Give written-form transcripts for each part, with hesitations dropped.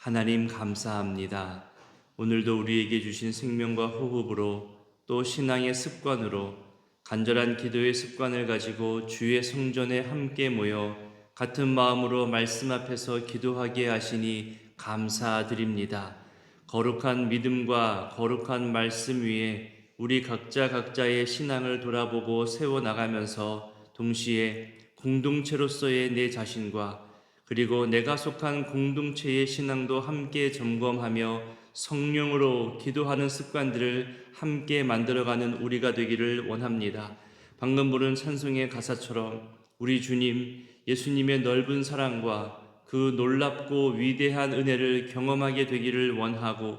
하나님 감사합니다. 오늘도 우리에게 주신 생명과 호흡으로 또 신앙의 습관으로 간절한 기도의 습관을 가지고 주의 성전에 함께 모여 같은 마음으로 말씀 앞에서 기도하게 하시니 감사드립니다. 거룩한 믿음과 거룩한 말씀 위에 우리 각자의 신앙을 돌아보고 세워나가면서 동시에 공동체로서의 내 자신과 그리고 내가 속한 공동체의 신앙도 함께 점검하며 성령으로 기도하는 습관들을 함께 만들어가는 우리가 되기를 원합니다. 방금 부른 찬송의 가사처럼 우리 주님, 예수님의 넓은 사랑과 그 놀랍고 위대한 은혜를 경험하게 되기를 원하고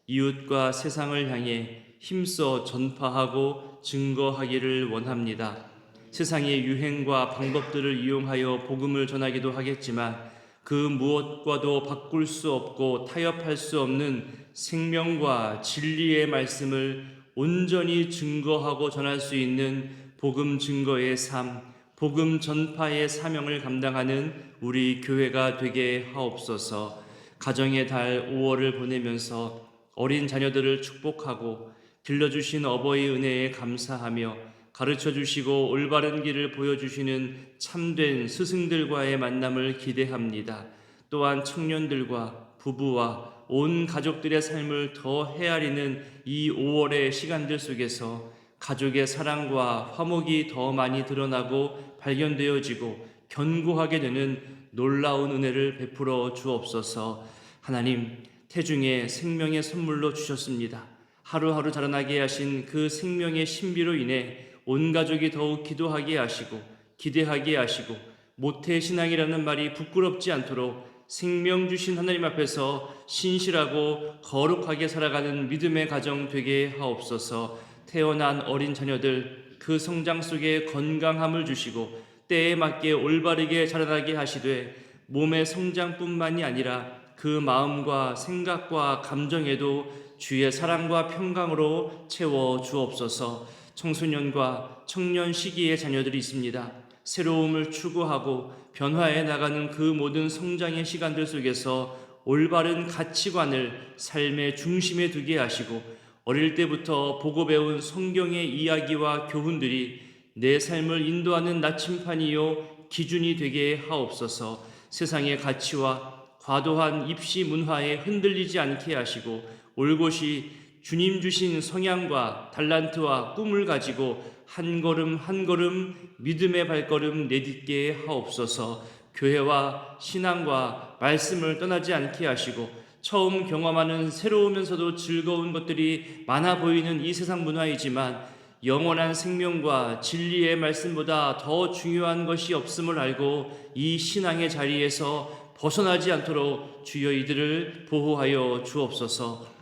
이웃과 세상을 향해 힘써 전파하고 증거하기를 원합니다. 세상의 유행과 방법들을 이용하여 복음을 전하기도 하겠지만 그 무엇과도 바꿀 수 없고 타협할 수 없는 생명과 진리의 말씀을 온전히 증거하고 전할 수 있는 복음 증거의 삶, 복음 전파의 사명을 감당하는 우리 교회가 되게 하옵소서. 가정의 달 5월을 보내면서 어린 자녀들을 축복하고 길러주신 어버이 은혜에 감사하며 가르쳐 주시고 올바른 길을 보여주시는 참된 스승들과의 만남을 기대합니다. 또한 청년들과 부부와 온 가족들의 삶을 더 헤아리는 이 5월의 시간들 속에서 가족의 사랑과 화목이 더 많이 드러나고 발견되어지고 견고하게 되는 놀라운 은혜를 베풀어 주옵소서. 하나님, 태중에 생명의 선물로 주셨습니다. 하루하루 자라나게 하신 그 생명의 신비로 인해 온 가족이 더욱 기도하게 하시고 기대하게 하시고 모태신앙이라는 말이 부끄럽지 않도록 생명 주신 하나님 앞에서 신실하고 거룩하게 살아가는 믿음의 가정 되게 하옵소서. 태어난 어린 자녀들 그 성장 속에 건강함을 주시고 때에 맞게 올바르게 자라나게 하시되 몸의 성장뿐만이 아니라 그 마음과 생각과 감정에도 주의 사랑과 평강으로 채워 주옵소서. 청소년과 청년 시기의 자녀들이 있습니다. 새로움을 추구하고 변화해 나가는 그 모든 성장의 시간들 속에서 올바른 가치관을 삶의 중심에 두게 하시고 어릴 때부터 보고 배운 성경의 이야기와 교훈들이 내 삶을 인도하는 나침판이요 기준이 되게 하옵소서. 세상의 가치와 과도한 입시 문화에 흔들리지 않게 하시고 올곧이 주님 주신 성향과 달란트와 꿈을 가지고 한 걸음 한 걸음 믿음의 발걸음 내딛게 하옵소서. 교회와 신앙과 말씀을 떠나지 않게 하시고 처음 경험하는 새로우면서도 즐거운 것들이 많아 보이는 이 세상 문화이지만 영원한 생명과 진리의 말씀보다 더 중요한 것이 없음을 알고 이 신앙의 자리에서 벗어나지 않도록 주여 이들을 보호하여 주옵소서.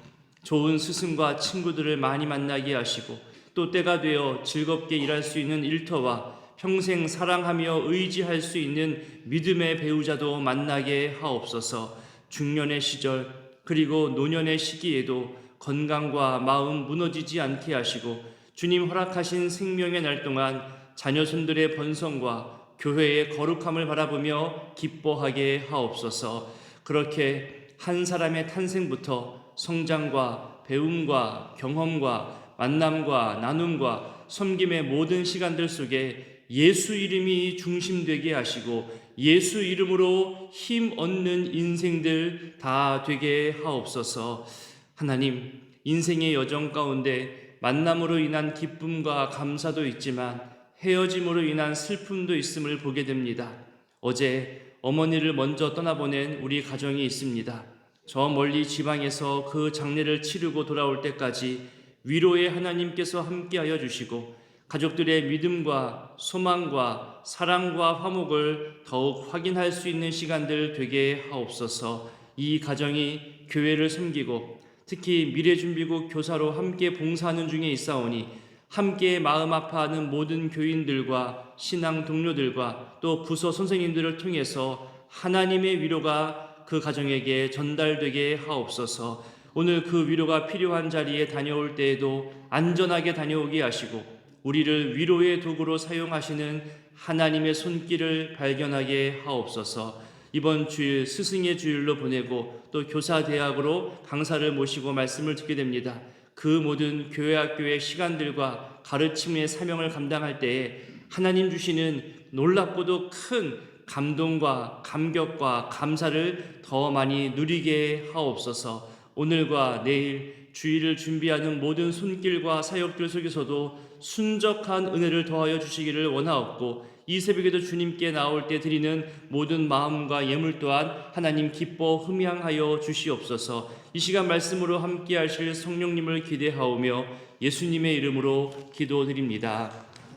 좋은 스승과 친구들을 많이 만나게 하시고 또 때가 되어 즐겁게 일할 수 있는 일터와 평생 사랑하며 의지할 수 있는 믿음의 배우자도 만나게 하옵소서. 중년의 시절 그리고 노년의 시기에도 건강과 마음 무너지지 않게 하시고 주님 허락하신 생명의 날 동안 자녀손들의 번성과 교회의 거룩함을 바라보며 기뻐하게 하옵소서. 그렇게 한 사람의 탄생부터 성장과 배움과 경험과 만남과 나눔과 섬김의 모든 시간들 속에 예수 이름이 중심되게 하시고 예수 이름으로 힘 얻는 인생들 다 되게 하옵소서. 하나님, 인생의 여정 가운데 만남으로 인한 기쁨과 감사도 있지만 헤어짐으로 인한 슬픔도 있음을 보게 됩니다. 어제 어머니를 먼저 떠나보낸 우리 가정이 있습니다. 저 멀리 지방에서 그 장례를 치르고 돌아올 때까지 위로의 하나님께서 함께하여 주시고 가족들의 믿음과 소망과 사랑과 화목을 더욱 확인할 수 있는 시간들 되게 하옵소서. 이 가정이 교회를 섬기고 특히 미래준비국 교사로 함께 봉사하는 중에 있사오니 함께 마음 아파하는 모든 교인들과 신앙 동료들과 또 부서 선생님들을 통해서 하나님의 위로가 그 가정에게 전달되게 하옵소서. 오늘 그 위로가 필요한 자리에 다녀올 때에도 안전하게 다녀오게 하시고 우리를 위로의 도구로 사용하시는 하나님의 손길을 발견하게 하옵소서. 이번 주일 스승의 주일로 보내고 또 교사대학으로 강사를 모시고 말씀을 듣게 됩니다. 그 모든 교회 학교의 시간들과 가르침의 사명을 감당할 때에 하나님 주시는 놀랍고도 큰 감동과 감격과 감사를 더 많이 누리게 하옵소서. 오늘과 내일 주일을 준비하는 모든 손길과 사역들 속에서도 순적한 은혜를 더하여 주시기를 원하옵고, 이 새벽에도 주님께 나올 때 드리는 모든 마음과 예물 또한 하나님 기뻐 흠양하여 주시옵소서. 이 시간 말씀으로 함께 하실 성령님을 기대하오며 예수님의 이름으로 기도드립니다.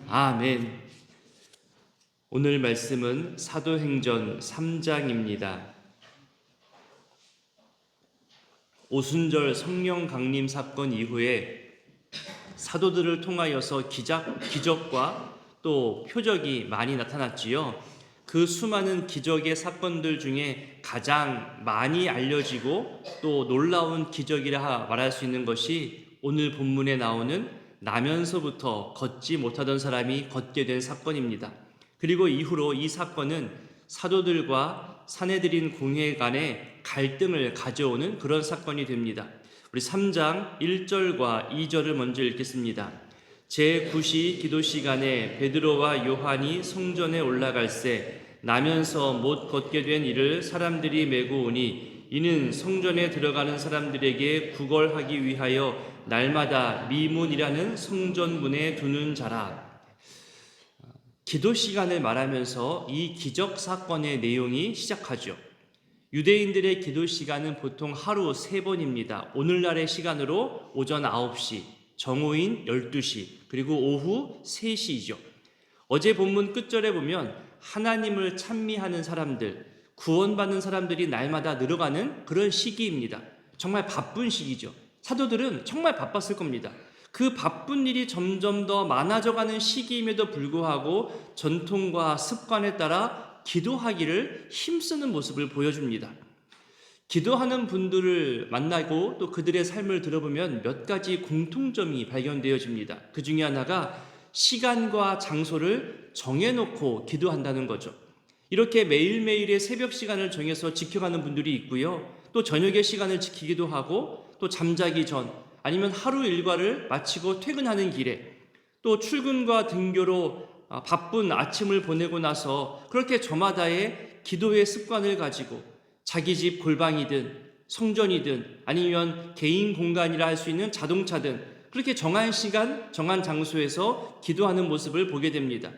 아멘. 오늘 말씀은 사도행전 3장입니다. 오순절 성령 강림 사건 이후에 사도들을 통하여서 기적과 또 표적이 많이 나타났지요. 그 수많은 기적의 사건들 중에 가장 많이 알려지고 또 놀라운 기적이라 말할 수 있는 것이 오늘 본문에 나오는 나면서부터 걷지 못하던 사람이 걷게 된 사건입니다. 그리고 이후로 이 사건은 사도들과 사내들인 공회 간의 갈등을 가져오는 그런 사건이 됩니다. 우리 3장 1절과 2절을 먼저 읽겠습니다. 제9시 기도 시간에 베드로와 요한이 성전에 올라갈새 나면서 못 걷게 된 이를 사람들이 메고 오니 이는 성전에 들어가는 사람들에게 구걸하기 위하여 날마다 미문이라는 성전문에 두는 자라. 기도 시간을 말하면서 이 기적 사건의 내용이 시작하죠. 유대인들의 기도 시간은 보통 하루 3번입니다. 오늘날의 시간으로 오전 9시, 정오인 12시, 그리고 오후 3시이죠. 어제 본문 끝절에 보면 하나님을 찬미하는 사람들, 구원받는 사람들이 날마다 늘어가는 그런 시기입니다. 정말 바쁜 시기죠. 사도들은 정말 바빴을 겁니다. 그 바쁜 일이 점점 더 많아져가는 시기임에도 불구하고 전통과 습관에 따라 기도하기를 힘쓰는 모습을 보여줍니다. 기도하는 분들을 만나고 또 그들의 삶을 들어보면 몇 가지 공통점이 발견되어집니다. 그 중에 하나가 시간과 장소를 정해놓고 기도한다는 거죠. 이렇게 매일매일의 새벽 시간을 정해서 지켜가는 분들이 있고요. 또 저녁의 시간을 지키기도 하고 또 잠자기 전 아니면 하루 일과를 마치고 퇴근하는 길에 또 출근과 등교로 바쁜 아침을 보내고 나서 그렇게 저마다의 기도의 습관을 가지고 자기 집 골방이든 성전이든 아니면 개인 공간이라 할 수 있는 자동차든 그렇게 정한 시간, 정한 장소에서 기도하는 모습을 보게 됩니다.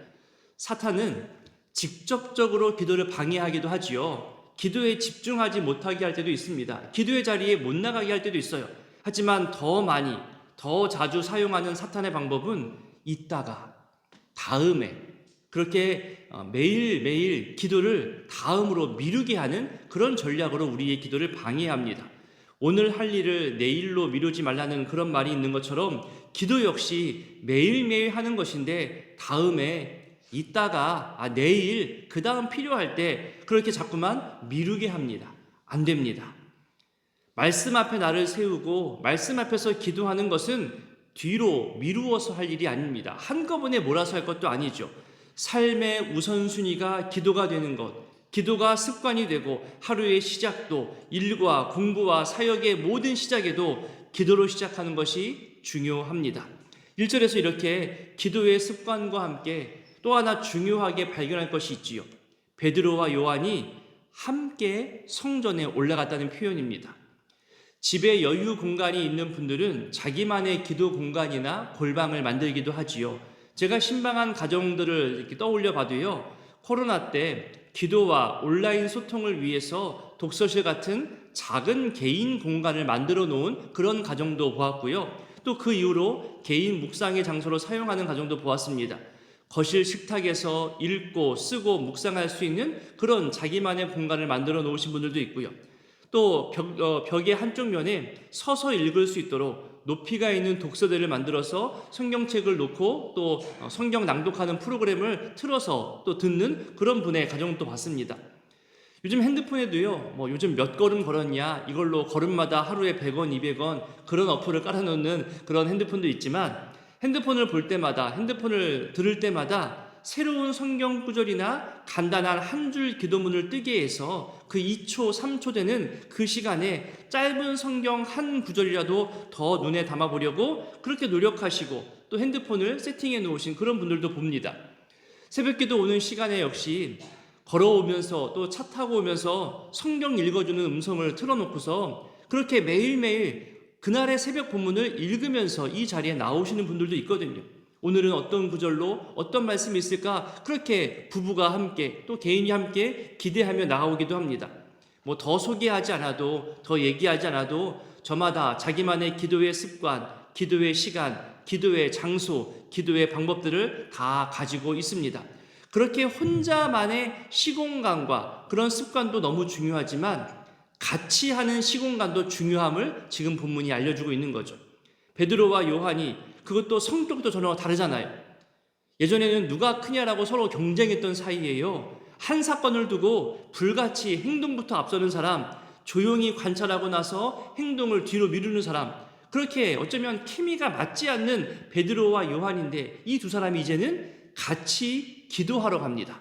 사탄은 직접적으로 기도를 방해하기도 하지요. 기도에 집중하지 못하게 할 때도 있습니다. 기도의 자리에 못 나가게 할 때도 있어요. 하지만 더 많이, 더 자주 사용하는 사탄의 방법은 이따가, 다음에, 그렇게 매일매일 기도를 다음으로 미루게 하는 그런 전략으로 우리의 기도를 방해합니다. 오늘 할 일을 내일로 미루지 말라는 그런 말이 있는 것처럼 기도 역시 매일매일 하는 것인데 다음에, 이따가, 내일, 그 다음 필요할 때 그렇게 자꾸만 미루게 합니다. 안 됩니다. 말씀 앞에 나를 세우고 말씀 앞에서 기도하는 것은 뒤로 미루어서 할 일이 아닙니다. 한꺼번에 몰아서 할 것도 아니죠. 삶의 우선순위가 기도가 되는 것, 기도가 습관이 되고 하루의 시작도 일과 공부와 사역의 모든 시작에도 기도로 시작하는 것이 중요합니다. 1절에서 이렇게 기도의 습관과 함께 또 하나 중요하게 발견할 것이 있지요. 베드로와 요한이 함께 성전에 올라갔다는 표현입니다. 집에 여유 공간이 있는 분들은 자기만의 기도 공간이나 골방을 만들기도 하지요. 제가 신방한 가정들을 이렇게 떠올려 봐도요, 코로나 때 기도와 온라인 소통을 위해서 독서실 같은 작은 개인 공간을 만들어 놓은 그런 가정도 보았고요. 또 그 이후로 개인 묵상의 장소로 사용하는 가정도 보았습니다. 거실 식탁에서 읽고 쓰고 묵상할 수 있는 그런 자기만의 공간을 만들어 놓으신 분들도 있고요. 또 벽의 한쪽 면에 서서 읽을 수 있도록 높이가 있는 독서대를 만들어서 성경책을 놓고 또 성경 낭독하는 프로그램을 틀어서 또 듣는 그런 분의 가정도 봤습니다. 요즘 핸드폰에도요, 요즘 몇 걸음 걸었냐, 이걸로 걸음마다 하루에 100원, 200원 그런 어플을 깔아놓는 그런 핸드폰도 있지만 핸드폰을 볼 때마다, 핸드폰을 들을 때마다 새로운 성경 구절이나 간단한 한 줄 기도문을 뜨게 해서 그 2초, 3초 되는 그 시간에 짧은 성경 한 구절이라도 더 눈에 담아보려고 그렇게 노력하시고 또 핸드폰을 세팅해 놓으신 그런 분들도 봅니다. 새벽기도 오는 시간에 역시 걸어오면서 또 차 타고 오면서 성경 읽어주는 음성을 틀어놓고서 그렇게 매일매일 그날의 새벽 본문을 읽으면서 이 자리에 나오시는 분들도 있거든요. 오늘은 어떤 구절로 어떤 말씀이 있을까 그렇게 부부가 함께 또 개인이 함께 기대하며 나오기도 합니다. 뭐 더 소개하지 않아도 더 얘기하지 않아도 저마다 자기만의 기도의 습관, 기도의 시간, 기도의 장소, 기도의 방법들을 다 가지고 있습니다. 그렇게 혼자만의 시공간과 그런 습관도 너무 중요하지만 같이 하는 시공간도 중요함을 지금 본문이 알려주고 있는 거죠. 베드로와 요한이 그것도 성격도 전혀 다르잖아요. 예전에는 누가 크냐라고 서로 경쟁했던 사이예요. 한 사건을 두고 불같이 행동부터 앞서는 사람, 조용히 관찰하고 나서 행동을 뒤로 미루는 사람, 그렇게 어쩌면 케미가 맞지 않는 베드로와 요한인데 이 두 사람이 이제는 같이 기도하러 갑니다.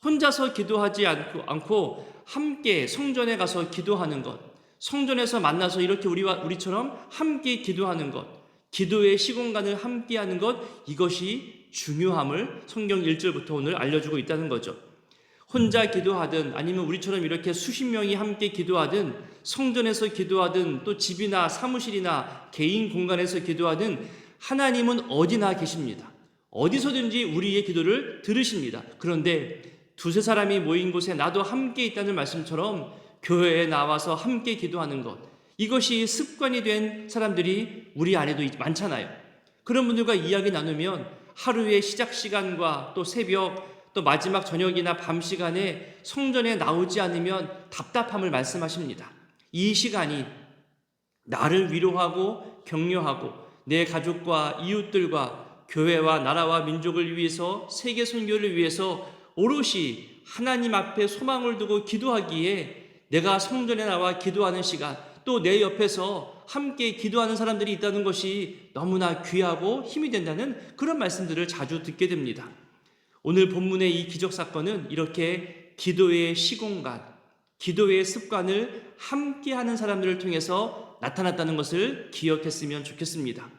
혼자서 기도하지 않고 함께 성전에 가서 기도하는 것, 성전에서 만나서 이렇게 우리처럼 함께 기도하는 것, 기도의 시공간을 함께 하는 것, 이것이 중요함을 성경 1절부터 오늘 알려주고 있다는 거죠. 혼자 기도하든 아니면 우리처럼 이렇게 수십 명이 함께 기도하든 성전에서 기도하든 또 집이나 사무실이나 개인 공간에서 기도하든 하나님은 어디나 계십니다. 어디서든지 우리의 기도를 들으십니다. 그런데 두세 사람이 모인 곳에 나도 함께 있다는 말씀처럼 교회에 나와서 함께 기도하는 것, 이것이 습관이 된 사람들이 우리 안에도 많잖아요. 그런 분들과 이야기 나누면 하루의 시작 시간과 또 새벽 또 마지막 저녁이나 밤 시간에 성전에 나오지 않으면 답답함을 말씀하십니다. 이 시간이 나를 위로하고 격려하고 내 가족과 이웃들과 교회와 나라와 민족을 위해서 세계 선교를 위해서 오롯이 하나님 앞에 소망을 두고 기도하기에 내가 성전에 나와 기도하는 시간 또 내 옆에서 함께 기도하는 사람들이 있다는 것이 너무나 귀하고 힘이 된다는 그런 말씀들을 자주 듣게 됩니다. 오늘 본문의 이 기적사건은 이렇게 기도의 시공간, 기도의 습관을 함께하는 사람들을 통해서 나타났다는 것을 기억했으면 좋겠습니다.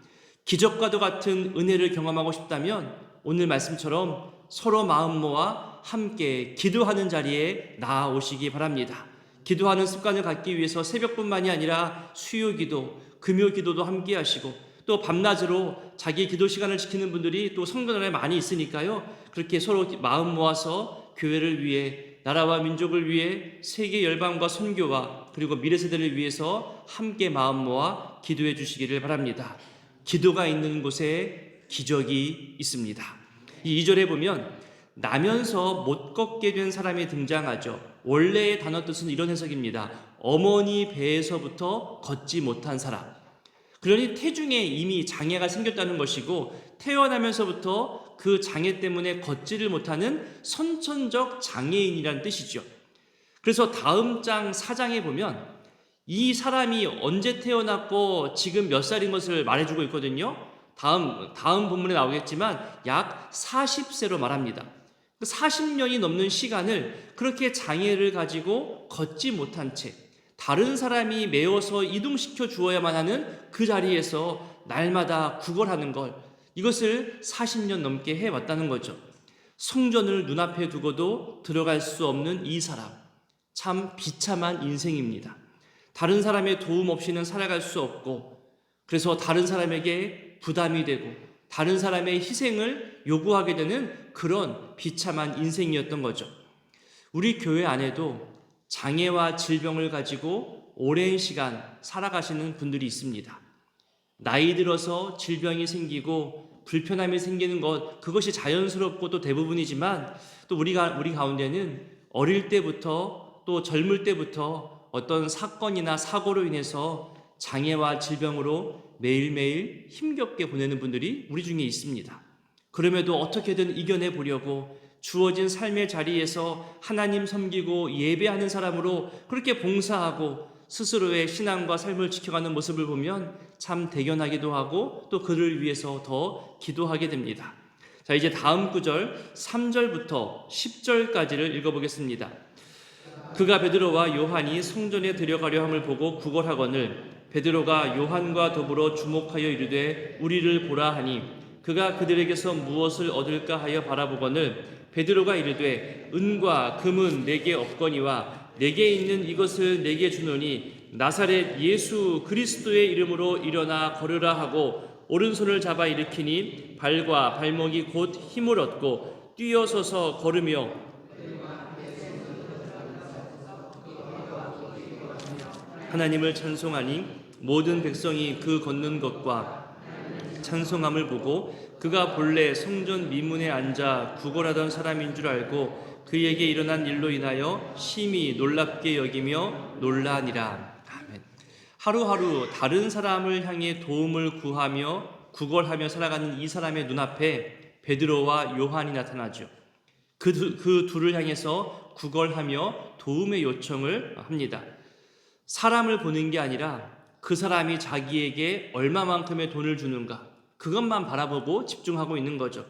기적과도 같은 은혜를 경험하고 싶다면 오늘 말씀처럼 서로 마음 모아 함께 기도하는 자리에 나아오시기 바랍니다. 기도하는 습관을 갖기 위해서 새벽뿐만이 아니라 수요기도, 금요기도도 함께 하시고 또 밤낮으로 자기 기도 시간을 지키는 분들이 또 성전 안에 많이 있으니까요. 그렇게 서로 마음 모아서 교회를 위해 나라와 민족을 위해 세계 열방과 선교와 그리고 미래 세대를 위해서 함께 마음 모아 기도해 주시기를 바랍니다. 기도가 있는 곳에 기적이 있습니다. 이 2절에 보면 나면서 못 걷게 된 사람이 등장하죠. 원래의 단어 뜻은 이런 해석입니다. 어머니 배에서부터 걷지 못한 사람. 그러니 태중에 이미 장애가 생겼다는 것이고 태어나면서부터 그 장애 때문에 걷지를 못하는 선천적 장애인이란 뜻이죠. 그래서 다음 장 4장에 보면 이 사람이 언제 태어났고 지금 몇 살인 것을 말해주고 있거든요. 다음 본문에 나오겠지만 약 40세로 말합니다. 40년이 넘는 시간을 그렇게 장애를 가지고 걷지 못한 채 다른 사람이 메워서 이동시켜 주어야만 하는 그 자리에서 날마다 구걸하는 걸, 이것을 40년 넘게 해왔다는 거죠. 성전을 눈앞에 두고도 들어갈 수 없는 이 사람, 참 비참한 인생입니다. 다른 사람의 도움 없이는 살아갈 수 없고 그래서 다른 사람에게 부담이 되고 다른 사람의 희생을 요구하게 되는 그런 비참한 인생이었던 거죠. 우리 교회 안에도 장애와 질병을 가지고 오랜 시간 살아가시는 분들이 있습니다. 나이 들어서 질병이 생기고 불편함이 생기는 것, 그것이 자연스럽고 또 대부분이지만 또 우리 가운데는 어릴 때부터 또 젊을 때부터 어떤 사건이나 사고로 인해서 장애와 질병으로 매일매일 힘겹게 보내는 분들이 우리 중에 있습니다. 그럼에도 어떻게든 이겨내 보려고 주어진 삶의 자리에서 하나님 섬기고 예배하는 사람으로 그렇게 봉사하고 스스로의 신앙과 삶을 지켜가는 모습을 보면 참 대견하기도 하고 또 그를 위해서 더 기도하게 됩니다. 자, 이제 다음 구절 3절부터 10절까지를 읽어보겠습니다. 그가 베드로와 요한이 성전에 들어가려 함을 보고 구걸하거늘 베드로가 요한과 더불어 주목하여 이르되 우리를 보라 하니 그가 그들에게서 무엇을 얻을까 하여 바라보거늘 베드로가 이르되 은과 금은 내게 없거니와 내게 있는 이것을 내게 주노니 나사렛 예수 그리스도의 이름으로 일어나 걸으라 하고 오른손을 잡아 일으키니 발과 발목이 곧 힘을 얻고 뛰어서서 걸으며 하나님을 찬송하니 모든 백성이 그 걷는 것과 찬송함을 보고 그가 본래 성전 미문에 앉아 구걸하던 사람인 줄 알고 그에게 일어난 일로 인하여 심히 놀랍게 여기며 놀라니라. 아멘. 하루하루 다른 사람을 향해 도움을 구하며 구걸하며 살아가는 이 사람의 눈앞에 베드로와 요한이 나타나죠. 그 둘을 향해서 구걸하며 도움의 요청을 합니다. 사람을 보는 게 아니라 그 사람이 자기에게 얼마만큼의 돈을 주는가, 그것만 바라보고 집중하고 있는 거죠.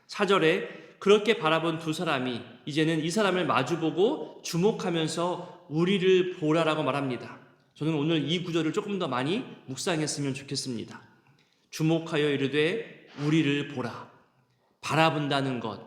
4절에 그렇게 바라본 두 사람이 이제는 이 사람을 마주보고 주목하면서 우리를 보라라고 말합니다. 저는 오늘 이 구절을 조금 더 많이 묵상했으면 좋겠습니다. 주목하여 이르되 우리를 보라. 바라본다는 것,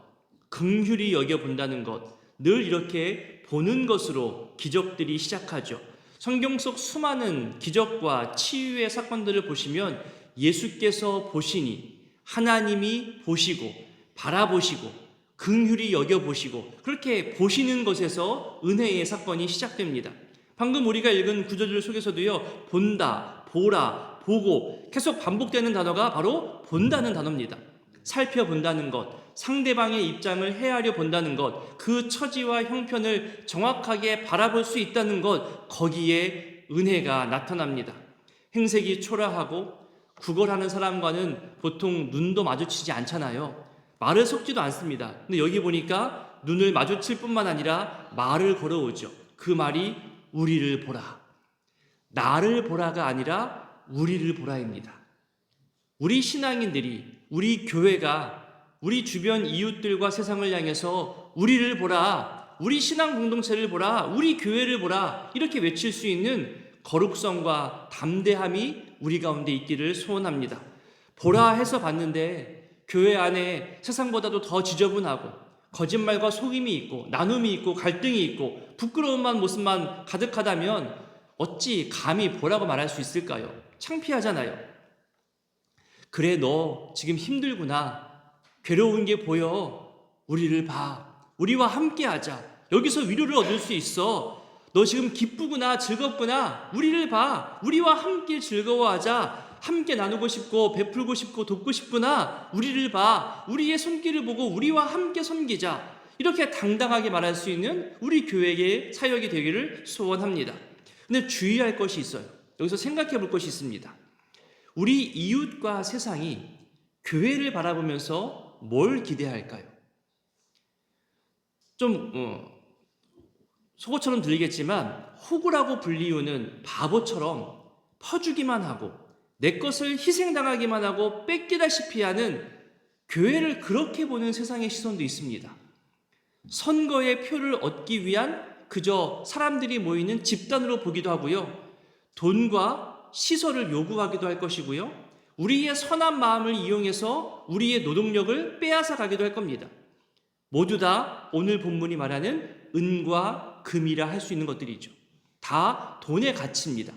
긍휼히 여겨본다는 것, 늘 이렇게 보는 것으로 기적들이 시작하죠. 성경 속 수많은 기적과 치유의 사건들을 보시면 예수께서 보시니 하나님이 보시고 바라보시고 긍휼히 여겨보시고 그렇게 보시는 것에서 은혜의 사건이 시작됩니다. 방금 우리가 읽은 구절들 속에서도요, 본다, 보라, 보고 계속 반복되는 단어가 바로 본다는 단어입니다. 살펴본다는 것, 상대방의 입장을 헤아려 본다는 것, 그 처지와 형편을 정확하게 바라볼 수 있다는 것, 거기에 은혜가 나타납니다. 행색이 초라하고 구걸하는 사람과는 보통 눈도 마주치지 않잖아요. 말을 섞지도 않습니다. 근데 여기 보니까 눈을 마주칠 뿐만 아니라 말을 걸어오죠. 그 말이 우리를 보라. 나를 보라가 아니라 우리를 보라입니다. 우리 신앙인들이, 우리 교회가 우리 주변 이웃들과 세상을 향해서 우리를 보라, 우리 신앙 공동체를 보라, 우리 교회를 보라 이렇게 외칠 수 있는 거룩성과 담대함이 우리 가운데 있기를 소원합니다. 보라 해서 봤는데 교회 안에 세상보다도 더 지저분하고 거짓말과 속임이 있고 나눔이 있고 갈등이 있고 부끄러운 모습만 가득하다면 어찌 감히 보라고 말할 수 있을까요? 창피하잖아요. 그래, 너 지금 힘들구나. 괴로운 게 보여. 우리를 봐. 우리와 함께 하자. 여기서 위로를 얻을 수 있어. 너 지금 기쁘구나, 즐겁구나. 우리를 봐. 우리와 함께 즐거워하자. 함께 나누고 싶고 베풀고 싶고 돕고 싶구나. 우리를 봐. 우리의 손길을 보고 우리와 함께 섬기자. 이렇게 당당하게 말할 수 있는 우리 교회의 사역이 되기를 소원합니다. 근데 주의할 것이 있어요. 여기서 생각해 볼 것이 있습니다. 우리 이웃과 세상이 교회를 바라보면서 뭘 기대할까요? 좀 속어처럼 들리겠지만 호구라고 불리우는 바보처럼 퍼주기만 하고 내 것을 희생당하기만 하고 뺏기다시피 하는 교회를 그렇게 보는 세상의 시선도 있습니다. 선거의 표를 얻기 위한 그저 사람들이 모이는 집단으로 보기도 하고요. 돈과 시설을 요구하기도 할 것이고요. 우리의 선한 마음을 이용해서 우리의 노동력을 빼앗아 가기도 할 겁니다. 모두 다 오늘 본문이 말하는 은과 금이라 할 수 있는 것들이죠. 다 돈의 가치입니다.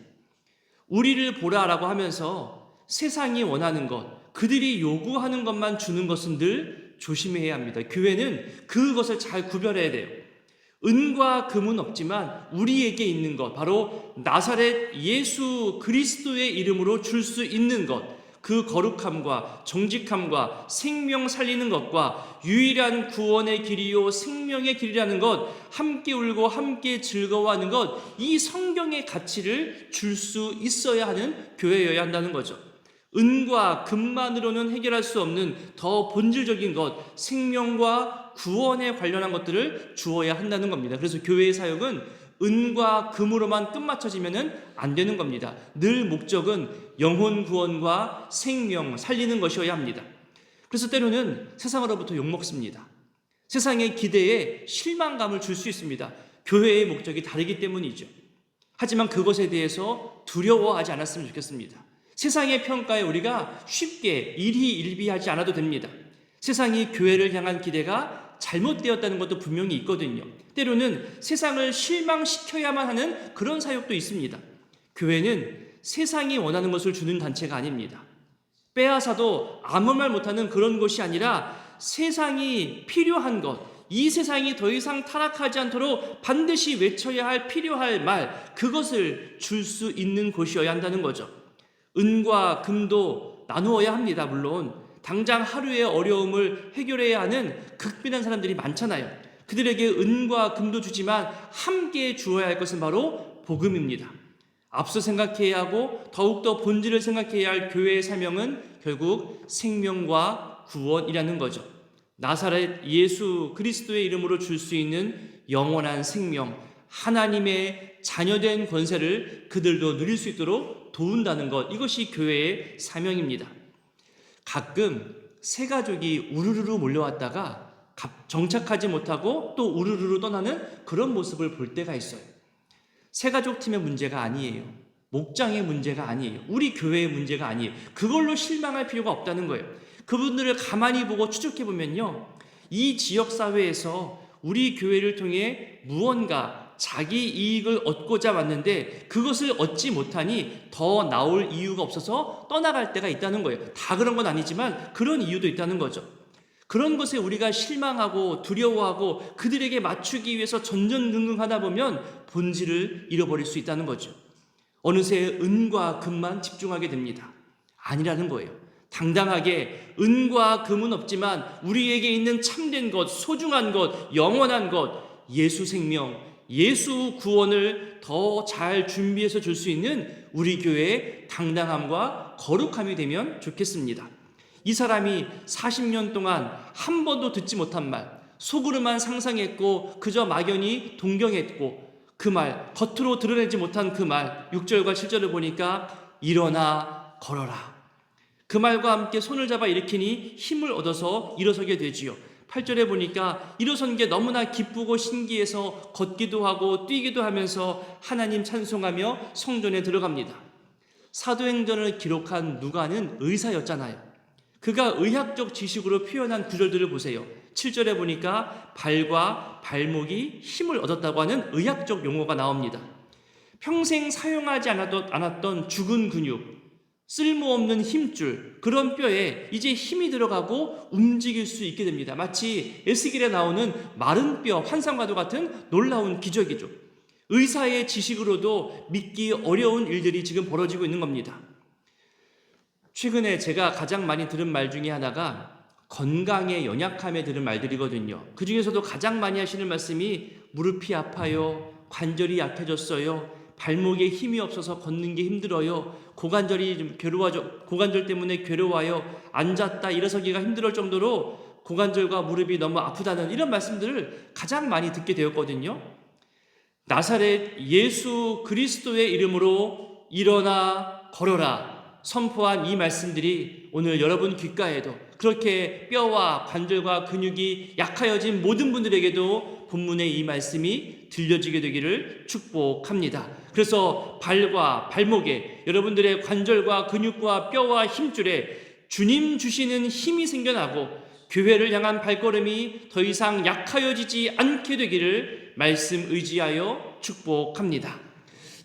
우리를 보라라고 하면서 세상이 원하는 것, 그들이 요구하는 것만 주는 것은 늘 조심해야 합니다. 교회는 그것을 잘 구별해야 돼요. 은과 금은 없지만 우리에게 있는 것, 바로 나사렛 예수 그리스도의 이름으로 줄 수 있는 것, 그 거룩함과 정직함과 생명 살리는 것과 유일한 구원의 길이요 생명의 길이라는 것, 함께 울고 함께 즐거워하는 것, 이 성경의 가치를 줄 수 있어야 하는 교회여야 한다는 거죠. 은과 금만으로는 해결할 수 없는 더 본질적인 것, 생명과 구원에 관련한 것들을 주어야 한다는 겁니다. 그래서 교회의 사역은 은과 금으로만 끝마쳐지면 안 되는 겁니다. 늘 목적은 영혼 구원과 생명 살리는 것이어야 합니다. 그래서 때로는 세상으로부터 욕먹습니다. 세상의 기대에 실망감을 줄 수 있습니다. 교회의 목적이 다르기 때문이죠. 하지만 그것에 대해서 두려워하지 않았으면 좋겠습니다. 세상의 평가에 우리가 쉽게 일희일비하지 않아도 됩니다. 세상이 교회를 향한 기대가 잘못되었다는 것도 분명히 있거든요. 때로는 세상을 실망시켜야만 하는 그런 사역도 있습니다. 교회는 세상이 원하는 것을 주는 단체가 아닙니다. 빼앗아도 아무 말 못하는 그런 곳이 아니라 세상이 필요한 것, 이 세상이 더 이상 타락하지 않도록 반드시 외쳐야 할 필요할 말, 그것을 줄 수 있는 곳이어야 한다는 거죠. 은과 금도 나누어야 합니다. 물론 당장 하루의 어려움을 해결해야 하는 극빈한 사람들이 많잖아요. 그들에게 은과 금도 주지만 함께 주어야 할 것은 바로 복음입니다. 앞서 생각해야 하고 더욱더 본질을 생각해야 할 교회의 사명은 결국 생명과 구원이라는 거죠. 나사렛 예수 그리스도의 이름으로 줄 수 있는 영원한 생명, 하나님의 자녀된 권세를 그들도 누릴 수 있도록 도운다는 것, 이것이 교회의 사명입니다. 가끔 새 가족이 우르르르 몰려왔다가 정착하지 못하고 또 우르르르 떠나는 그런 모습을 볼 때가 있어요. 새가족 팀의 문제가 아니에요. 목장의 문제가 아니에요. 우리 교회의 문제가 아니에요. 그걸로 실망할 필요가 없다는 거예요. 그분들을 가만히 보고 추적해보면요, 이 지역사회에서 우리 교회를 통해 무언가 자기 이익을 얻고자 왔는데 그것을 얻지 못하니 더 나올 이유가 없어서 떠나갈 때가 있다는 거예요. 다 그런 건 아니지만 그런 이유도 있다는 거죠. 그런 것에 우리가 실망하고 두려워하고 그들에게 맞추기 위해서 전전긍긍하다 보면 본질을 잃어버릴 수 있다는 거죠. 어느새 은과 금만 집중하게 됩니다. 아니라는 거예요. 당당하게 은과 금은 없지만 우리에게 있는 참된 것, 소중한 것, 영원한 것, 예수 생명, 예수 구원을 더 잘 준비해서 줄 수 있는 우리 교회의 당당함과 거룩함이 되면 좋겠습니다. 이 사람이 40년 동안 한 번도 듣지 못한 말, 속으로만 상상했고 그저 막연히 동경했고 그 말, 겉으로 드러내지 못한 그 말, 6절과 7절을 보니까 일어나 걸어라. 그 말과 함께 손을 잡아 일으키니 힘을 얻어서 일어서게 되지요. 8절에 보니까 일어선 게 너무나 기쁘고 신기해서 걷기도 하고 뛰기도 하면서 하나님 찬송하며 성전에 들어갑니다. 사도행전을 기록한 누가는 의사였잖아요. 그가 의학적 지식으로 표현한 구절들을 보세요. 7절에 보니까 발과 발목이 힘을 얻었다고 하는 의학적 용어가 나옵니다. 평생 사용하지 않았던 죽은 근육, 쓸모없는 힘줄, 그런 뼈에 이제 힘이 들어가고 움직일 수 있게 됩니다. 마치 에스겔에 나오는 마른 뼈 환상과도 같은 놀라운 기적이죠. 의사의 지식으로도 믿기 어려운 일들이 지금 벌어지고 있는 겁니다. 최근에 제가 가장 많이 들은 말 중에 하나가 건강에 연약함에 들은 말들이거든요. 그 중에서도 가장 많이 하시는 말씀이 무릎이 아파요, 관절이 약해졌어요, 발목에 힘이 없어서 걷는 게 힘들어요, 고관절이 좀 고관절 때문에 괴로워요, 앉았다 일어서기가 힘들 정도로 고관절과 무릎이 너무 아프다는 이런 말씀들을 가장 많이 듣게 되었거든요. 나사렛 예수 그리스도의 이름으로 일어나 걸어라 선포한 이 말씀들이 오늘 여러분 귓가에도 그렇게 뼈와 관절과 근육이 약하여진 모든 분들에게도 본문의 이 말씀이 들려지게 되기를 축복합니다. 그래서 발과 발목에 여러분들의 관절과 근육과 뼈와 힘줄에 주님 주시는 힘이 생겨나고 교회를 향한 발걸음이 더 이상 약하여지지 않게 되기를 말씀 의지하여 축복합니다.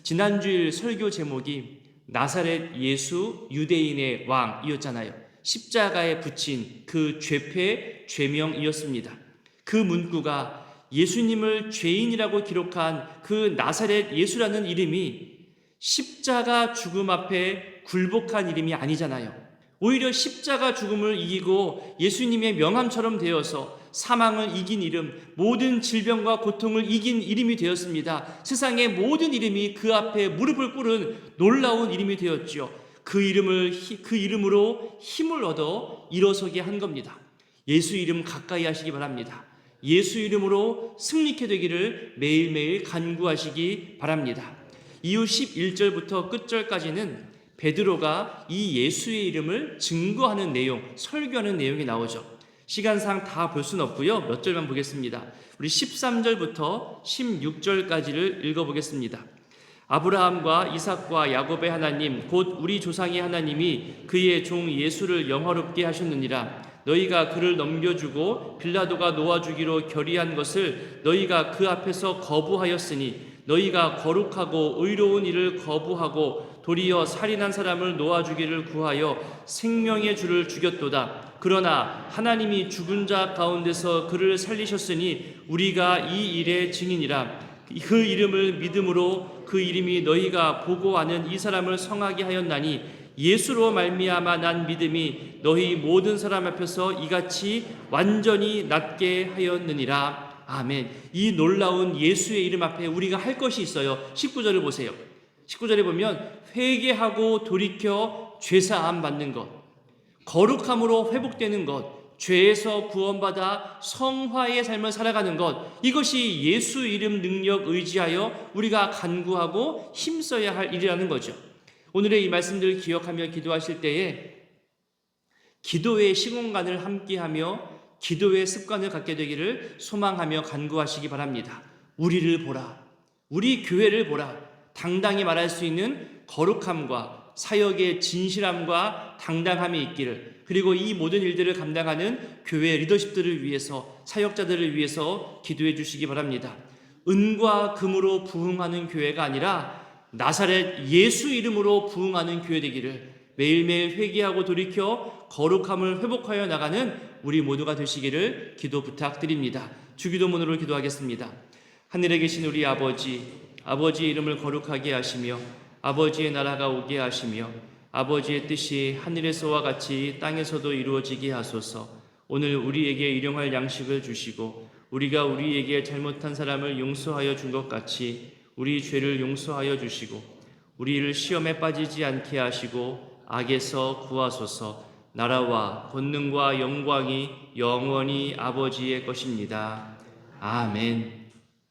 지난주일 설교 제목이 나사렛 예수 유대인의 왕이었잖아요. 십자가에 붙인 그 죄패 죄명이었습니다. 그 문구가 예수님을 죄인이라고 기록한 그 나사렛 예수라는 이름이 십자가 죽음 앞에 굴복한 이름이 아니잖아요. 오히려 십자가 죽음을 이기고 예수님의 명함처럼 되어서 사망을 이긴 이름, 모든 질병과 고통을 이긴 이름이 되었습니다. 세상의 모든 이름이 그 앞에 무릎을 꿇은 놀라운 이름이 되었죠. 그 이름으로 힘을 얻어 일어서게 한 겁니다. 예수 이름 가까이 하시기 바랍니다. 예수 이름으로 승리케 되기를 매일매일 간구하시기 바랍니다. 이후 11절부터 끝절까지는 베드로가 이 예수의 이름을 증거하는 내용, 설교하는 내용이 나오죠. 시간상 다 볼 수는 없고요. 몇 절만 보겠습니다. 우리 13절부터 16절까지를 읽어보겠습니다. 아브라함과 이삭과 야곱의 하나님 곧 우리 조상의 하나님이 그의 종 예수를 영화롭게 하셨느니라. 너희가 그를 넘겨주고 빌라도가 놓아주기로 결의한 것을 너희가 그 앞에서 거부하였으니 너희가 거룩하고 의로운 일을 거부하고 도리어 살인한 사람을 놓아주기를 구하여 생명의 주를 죽였도다. 그러나 하나님이 죽은 자 가운데서 그를 살리셨으니 우리가 이 일의 증인이라. 그 이름을 믿음으로 그 이름이 너희가 보고 아는 이 사람을 성하게 하였나니 예수로 말미암아 난 믿음이 너희 모든 사람 앞에서 이같이 완전히 낫게 하였느니라. 아멘. 이 놀라운 예수의 이름 앞에 우리가 할 것이 있어요. 19절을 보세요. 19절에 보면 회개하고 돌이켜 죄사함 받는 것, 거룩함으로 회복되는 것, 죄에서 구원받아 성화의 삶을 살아가는 것, 이것이 예수 이름 능력 의지하여 우리가 간구하고 힘써야 할 일이라는 거죠. 오늘의 이 말씀들을 기억하며 기도하실 때에 기도의 시공간을 함께하며 기도의 습관을 갖게 되기를 소망하며 간구하시기 바랍니다. 우리를 보라, 우리 교회를 보라. 당당히 말할 수 있는 거룩함과 사역의 진실함과 당당함이 있기를, 그리고 이 모든 일들을 감당하는 교회 리더십들을 위해서, 사역자들을 위해서 기도해 주시기 바랍니다. 은과 금으로 부흥하는 교회가 아니라 나사렛 예수 이름으로 부흥하는 교회 되기를 매일매일 회개하고 돌이켜 거룩함을 회복하여 나가는 우리 모두가 되시기를 기도 부탁드립니다. 주기도문으로 기도하겠습니다. 하늘에 계신 우리 아버지, 아버지의 이름을 거룩하게 하시며 아버지의 나라가 오게 하시며 아버지의 뜻이 하늘에서와 같이 땅에서도 이루어지게 하소서. 오늘 우리에게 일용할 양식을 주시고 우리가 우리에게 잘못한 사람을 용서하여 준 것 같이 우리 죄를 용서하여 주시고 우리를 시험에 빠지지 않게 하시고 악에서 구하소서. 나라와 권능과 영광이 영원히 아버지의 것입니다. 아멘.